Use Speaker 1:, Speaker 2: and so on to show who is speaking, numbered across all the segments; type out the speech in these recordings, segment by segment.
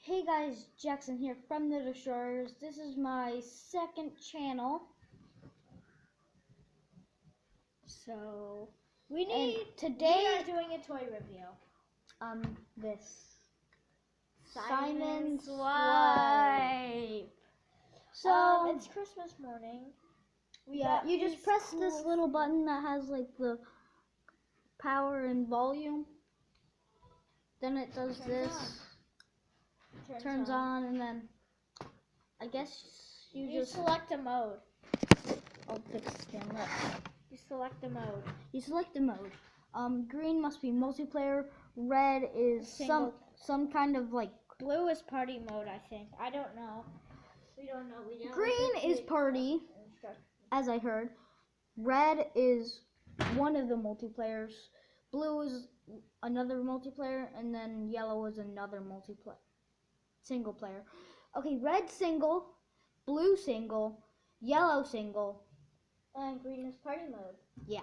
Speaker 1: Hey guys, Jackson here from the Destroyers. This is my second channel. So
Speaker 2: We
Speaker 1: today
Speaker 2: are doing a toy review.
Speaker 1: This
Speaker 2: Simon
Speaker 1: Swipe. So
Speaker 2: it's Christmas morning.
Speaker 1: You just press this little button that has like the power and volume. Then it does this. Turns on, and then I guess you just
Speaker 2: select a mode.
Speaker 1: I'll fix the camera.
Speaker 2: You select a mode.
Speaker 1: You select the mode. Green must be multiplayer. Red is some kind of like.
Speaker 2: Blue is party mode, I think. I don't know. We don't know.
Speaker 1: Green is party, as I heard. Red is one of the multiplayers. Blue is another multiplayer, and then yellow is another multiplayer. Single player. Okay, red single, blue single, yellow single,
Speaker 2: and green is party mode.
Speaker 1: Yeah.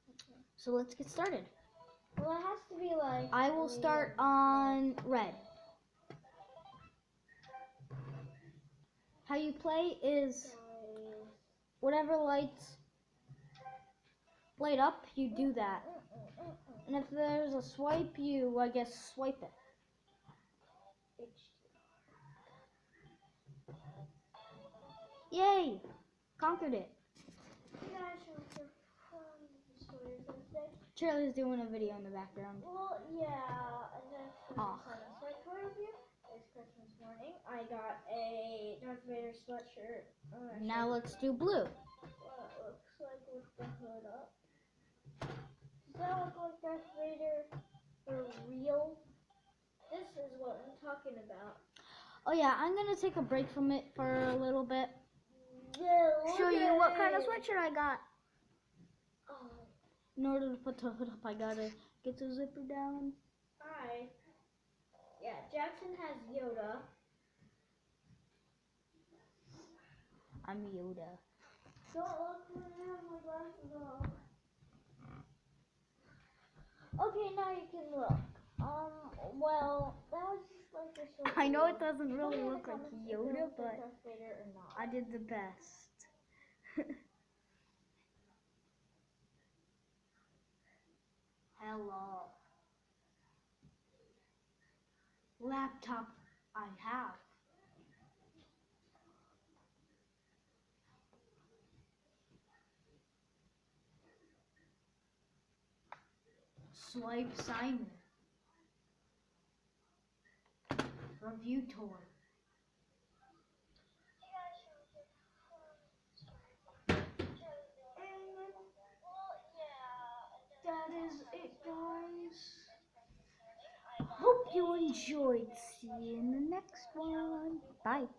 Speaker 1: Okay. So let's get started.
Speaker 2: Well, it has to be like.
Speaker 1: I will start on red. How you play is whatever lights light up, you do that. And if there's a swipe, you, I guess, swipe it. Yay! Conquered it. Charlie's doing a video in the background.
Speaker 2: Well, yeah. It's Christmas morning. I got a Darth Vader sweatshirt.
Speaker 1: Now let's do blue.
Speaker 2: Well, it looks like with the hood up. Does that look like Darth Vader for real? This is what I'm talking about.
Speaker 1: Oh yeah, I'm gonna take a break from it for a little bit.
Speaker 2: Yeah,
Speaker 1: show you what kind of sweatshirt I got.
Speaker 2: Oh.
Speaker 1: In order to put the hood up, I gotta get the zipper down.
Speaker 2: Hi. Yeah, Jackson has Yoda.
Speaker 1: I'm Yoda.
Speaker 2: Don't look when I have my glasses off. Okay, now you can look. Well, that was just like a short
Speaker 1: I know
Speaker 2: video.
Speaker 1: it doesn't really look like Yoda, but I did the best. Hello. Laptop I have. Swipe Simon. Review tour. That is it, guys. Hope you enjoyed. See you in the next one. Bye.